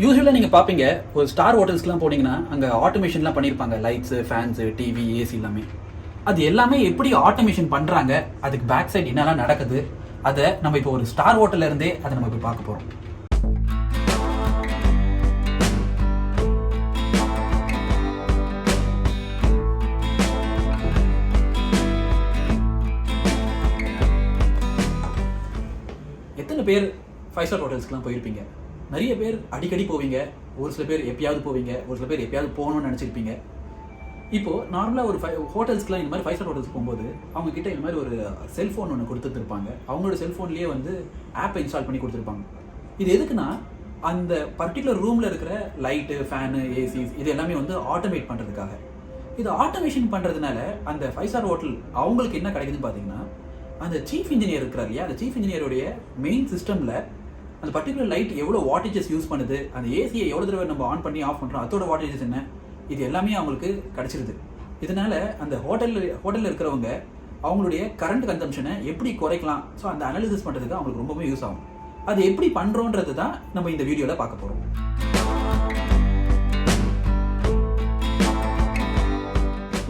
யூஸ்வலாக நீங்கள் பார்ப்பீங்க ஒரு ஸ்டார் ஹோட்டல்ஸ்க்குலாம் போனீங்கன்னா அங்கே ஆட்டோமேஷன்லாம் பண்ணியிருப்பாங்க, லைட்ஸு, ஃபேன்ஸு, டிவி, ஏசி எல்லாமே. அது எல்லாமே எப்படி ஆட்டோமேஷன் பண்ணுறாங்க, அதுக்கு பேக் சைடு என்னெல்லாம் நடக்குது, அதை நம்ம இப்போ ஒரு ஸ்டார் ஹோட்டல்ல இருந்தே அதை நம்ம இப்போ பார்க்க போகிறோம். எத்தனை பேர் 5 ஸ்டார் ஹோட்டல்ஸ்க்குலாம் போயிருப்பீங்க? நிறைய பேர் அடிக்கடி போவீங்க, ஒரு சில பேர் எப்பயாவது போவீங்க, ஒரு சில பேர் எப்பயாவது போகணும்னு நினச்சிருப்பீங்க. இப்போது நார்மலாக ஒரு ஹோட்டல்ஸ்க்குலாம் இந்த மாதிரி 5 ஸ்டார் ஹோட்டல்ஸ் போகும்போது அவங்க கிட்ட இந்த மாதிரி ஒரு செல்ஃபோன் ஒன்று கொடுத்துருப்பாங்க. அவங்களோட செல்ஃபோன்லேயே வந்து ஆப்பை இன்ஸ்டால் பண்ணி கொடுத்துருப்பாங்க. இது எதுக்குன்னா அந்த பர்டிகுலர் ரூமில் இருக்கிற லைட்டு, ஃபேனு, ஏசிஸ் இது எல்லாமே வந்து ஆட்டோமேட் பண்ணுறதுக்காக. இது ஆட்டோமேஷன் பண்ணுறதுனால அந்த 5 ஸ்டார் ஹோட்டல் அவங்களுக்கு என்ன கிடைக்குதுன்னு பார்த்தீங்கன்னா, அந்த சீஃப் இன்ஜினியர் இருக்கிறார் இல்லையா, அந்த சீஃப் இன்ஜினியருடைய மெயின் சிஸ்டமில் அந்த பர்டிகுலர் லைட் எவ்வளோ வாட்டேஜஸ் யூஸ் பண்ணுது, அந்த ஏசியை எவ்வளோ தடவை நம்ம ஆன் பண்ணி ஆஃப் பண்ணுறோம், அதோட வாட்டேஜஸ் என்ன, இது எல்லாமே அவங்களுக்கு கிடச்சிருது. இதனால அந்த ஹோட்டலில் இருக்கிறவங்க அவங்களுடைய கரண்ட் கன்சம்ஷனை எப்படி குறைக்கலாம், ஸோ அந்த அனாலிசிஸ் பண்ணுறதுக்கு அவங்களுக்கு ரொம்பவே யூஸ் ஆகும். அது எப்படி பண்ணுறோன்றது தான் நம்ம இந்த வீடியோவில் பார்க்க போகிறோம்.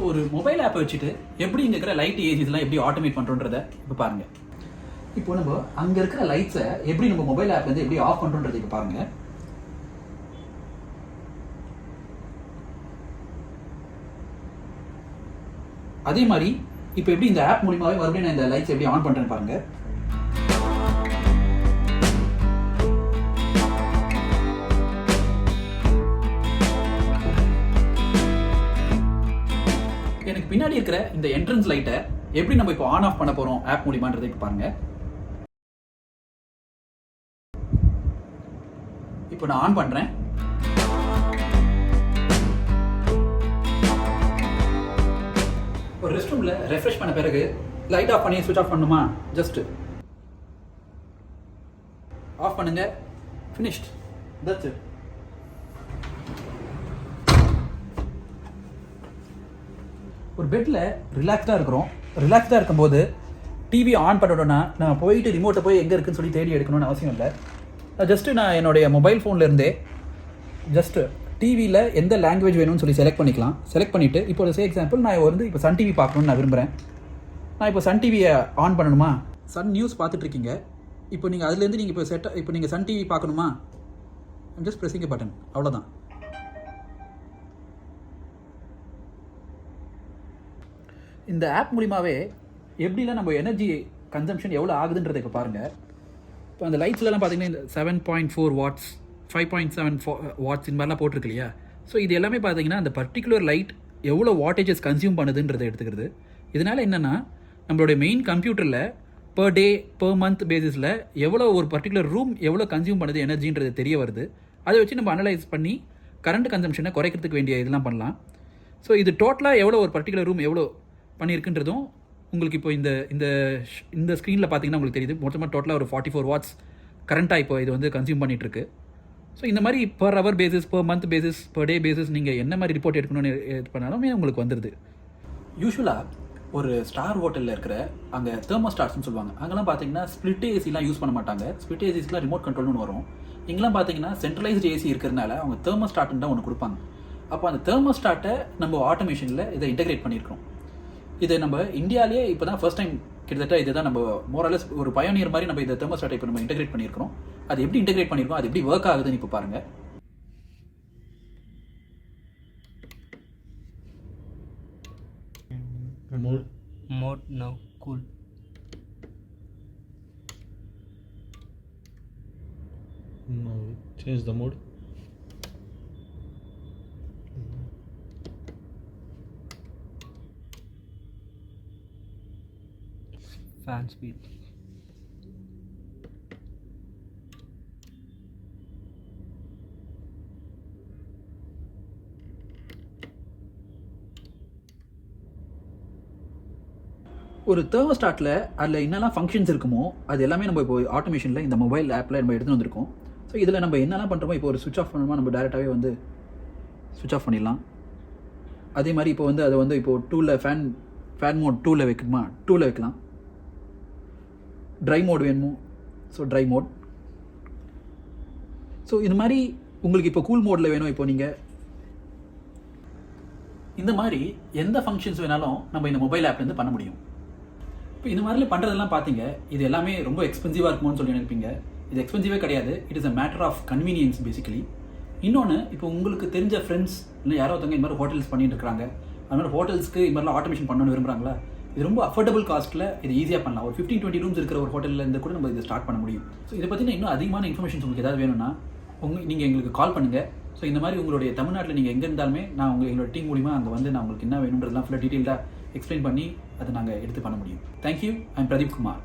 ஒரு மொபைல் ஆப்பை வச்சுட்டு எப்படி இங்கே இருக்கிற லைட், ஏசிஸ்லாம் எப்படி ஆட்டோமேட் பண்ணுறோன்றதை இப்போ பாருங்கள். இப்போ நம்ம அங்கே இருக்கிற லைட்ஸை எப்படி நம்ம மொபைல் ஆப் வந்து எப்படி ஆஃப் பண்ணுறோன்றது இப்போ பாருங்கள். அதே மாதிரி இப்போ எப்படி இந்த ஆப் மூலியமாகவே மறுபடியும் நான் இந்த லைட்ஸ் எப்படி ஆன் பண்ணுறேன்னு பாருங்கள். எனக்கு பின்னாடி இருக்கிற இந்த என்ட்ரன்ஸ் லைட்டை எப்படி நம்ம இப்போ ஆன் ஆஃப் பண்ண போகிறோம் ஆப் மூலியமான்றதை இப்போ பாருங்கள். இப்போ நான் ஆன் பண்ணுறேன். ஒரு ரெஸ்ட் ரூமில் ரெஃப்ரெஷ் பண்ண பிறகு லைட் ஆஃப் பண்ணி ஸ்விட்ச் ஆஃப் பண்ணுமா, ஜஸ்ட் ஆஃப் பண்ணுங்க, ஃபினிஷ்ட், தட்ஸ் இட். ஒரு பெட்டில் ரிலாக்ஸ்டாக இருக்கிறோம். ரிலாக்ஸ்டாக இருக்கும்போது டிவி ஆன் பண்ணணும்னா நான் போயிட்டு ரிமோட்டை போய் எங்கே இருக்குன்னு சொல்லி தேடி எடுக்கணும்னு அவசியம் இல்லை. ஜஸ்ட்டு நான் என்னுடைய மொபைல் ஃபோன்லேருந்தே ஜஸ்ட்டு டிவியில் எந்த லாங்குவேஜ் வேணும்னு சொல்லி செலக்ட் பண்ணிக்கலாம். செலக்ட் பண்ணிவிட்டு இப்போ ஒரு எக்ஸாம்பிள் நான் வந்து இப்போ சன் டிவி பார்க்கணுன்னு நான் விரும்புகிறேன். நான் இப்போ சன் டிவியை ஆன் பண்ணணுமா, சன் நியூஸ் பார்த்துட்ருக்கீங்க. இப்போ நீங்கள் அதுலேருந்து நீங்கள் இப்போ நீங்கள் சன் டிவி பார்க்கணுமா, ஜஸ்ட் ப்ரெஸ்ஸிங் பட்டன், அவ்வளோதான். இந்த ஆப் மூலிமாவே எப்படிலாம் நம்ம எனர்ஜி கன்சம்ஷன் எவ்வளோ ஆகுதுன்றதை இப்போ பாருங்கள். இப்போ அந்த லைட்ஸ்லாம் பார்த்தீங்கன்னா இந்த 7.4 வாட்ஸ், 5.7 வாட்ஸ் இந்த மாதிரிலாம் போட்டிருக்கு இல்லையா. ஸோ இது எல்லாமே பார்த்தீங்கன்னா அந்த பர்டிகுலர் லைட் எவ்வளோ வாட்டேஜஸ் கன்சியூம் பண்ணுதுன்றதை எடுத்துக்கிறது. இதனால் என்னென்னா நம்மளுடைய மெயின் கம்ப்யூட்டரில் பர் டே, பர் மந்த் பேசிஸில் எவ்வளோ ஒரு பர்டிகுலர் ரூம் எவ்வளோ கன்சியூம் பண்ணுது எனர்ஜின்றது தெரிய வருது. அதை வச்சு நம்ம அனலைஸ் பண்ணி கரண்ட் கன்சம்ஷனை குறைக்கிறதுக்கு வேண்டிய இதெல்லாம் பண்ணலாம். ஸோ இது டோட்டலாக எவ்வளோ ஒரு பர்டிகுலர் ரூம் எவ்வளோ பண்ணியிருக்குன்றதும் உங்களுக்கு இப்போ இந்த ஸ்க்ரீனில் பார்த்தீங்கன்னா உங்களுக்கு தெரியுது. மொத்தமாக டோட்டலாக ஒரு 44 வாட்ஸ் கரண்ட்டாக இப்போ இது வந்து கன்சியூம் பண்ணிகிட்ருக்கு. ஸோ இந்த மாதிரி per hour basis, per month basis, per day basis நீங்கள் என்ன மாதிரி ரிப்போர்ட் எடுக்கணும்னு இது பண்ணாலுமே உங்களுக்கு வந்துடுது. யூஸ்வலாக ஒரு ஸ்டார் ஹோட்டலில் இருக்கிற அங்கே தெர்மோஸ்டாட்ஸ்னு சொல்லுவாங்க. அங்கெல்லாம் பார்த்தீங்கன்னா ஸ்பிளிட் ஏசிலாம் யூஸ் பண்ண மாட்டாங்க. ஸ்பிளிட் ஏசிஸ்லாம் ரிமோட் கண்ட்ரோல்னு வரும். இங்கெல்லாம் பார்த்தீங்கன்னா சென்ட்ரலைஸ்டு ஏசி இருக்கிறதுனால அவங்க தெர்மோஸ்டாட்னு தான் ஒன்று கொடுப்பாங்க. அப்போ அந்த தெர்மோஸ்டாட்டை நம்ம ஆட்டோமேஷனில் இதை இன்டெகிரேட் பண்ணியிருக்கோம். இதை நம்ம இந்தியாவிலேயே இப்போ தான் ஃபர்ஸ்ட் டைம் கிட்டத்தட்ட இதை தான் நம்ம மோரலஸ் ஒரு பயோனியர் மாதிரி நம்ம இந்த தெர்மோஸ்டாட்டை இப்போ நம்ம இன்டெகிரேட் பண்ணியிருக்கிறோம். அது எப்படி இன்டெகிரேட் பண்ணியிருக்கோம், அது எப்படி ஒர்க் ஆகுதுன்னு இப்போ பாருங்கள். Mode now cool. Now change the mode. Fan speed. ஒரு தெர்மோஸ்டாட்டில் அதில் என்னெல்லாம் ஃபங்க்ஷன்ஸ் இருக்குமோ அது எல்லாமே நம்ம இப்போ ஆட்டோமேஷனில் இந்த மொபைல் ஆப்பில் நம்ம எடுத்துகிட்டு வந்திருக்கோம். ஸோ இதில் நம்ம என்னெல்லாம் பண்ணுறோமோ இப்போ ஒரு சுவிட்ச் ஆஃப் பண்ணணுமா நம்ம டேரெக்டாகவே வந்து சுவிட்ச் ஆஃப் பண்ணிடலாம். அதே மாதிரி இப்போ வந்து அதை வந்து இப்போது டூவில் ஃபேன் மோட் 2ல் வைக்கணுமா 2ல் வைக்கலாம். ட்ரை மோட் வேணுமோ ஸோ ட்ரை மோட். ஸோ இது மாதிரி உங்களுக்கு இப்போ கூல் மோடில் வேணும், இப்போ நீங்கள் இந்த மாதிரி எந்த ஃபங்க்ஷன்ஸ் வேணாலும் நம்ம இந்த மொபைல் ஆப்லேருந்து பண்ண முடியும். இப்போ இந்த மாதிரிலாம் பண்ணுறதெல்லாம் பார்த்தீங்க, இது எல்லாமே ரொம்ப எக்ஸ்பென்சிவாக இருக்குமோன்னு சொல்லி நினைப்பீங்க. இது எக்ஸ்பென்சிவே கிடையாது. It is a matter of convenience basically. இன்னொன்று, இப்போ உங்களுக்கு தெரிஞ்ச ஃப்ரெண்ட்ஸ் இல்லை யாரோ ஒருத்தவங்க இந்த மாதிரி ஹோட்டல்ஸ் பண்ணிட்டு இருக்காங்க, அது மாதிரி ஹோட்டல்ஸ்க்கு இந்த மாதிரிலாம் ஆட்டோமேஷன் பண்ணணும்னு விரும்புகிறாங்களா, இது ரொம்ப அஃபோர்டபுள் காஸ்ட்டில் இது ஈஸியாக பண்ணலாம். ஒரு 15-20 ரூம்ஸ் இருக்கிற ஒரு ஹோட்டலில் இருந்து கூட நம்ம இதை ஸ்டார்ட் பண்ண முடியும். ஸோ இதை பற்றின இன்னும் அதிகமான இன்ஃபர்மேஷன்ஸ் உங்களுக்கு ஏதாவது வேணும்னா நீங்கள் எங்களுக்கு கால் பண்ணுங்கள். ஸோ இந்த மாதிரி உங்களுடைய தமிழ்நாட்டில் நீங்கள் எங்கே இருந்தாலுமே நான் எங்களோட டீம் மூலிமா அங்கே வந்து நான் உங்களுக்கு என்ன வேணுன்றதெல்லாம் ஃபுல்லாக டீட்டெயில்டாக எக்ஸ்பிளைன் பண்ணி அதை நாங்கள் எடுத்து பண்ண முடியும். Thank you. I am Pradeep Kumar.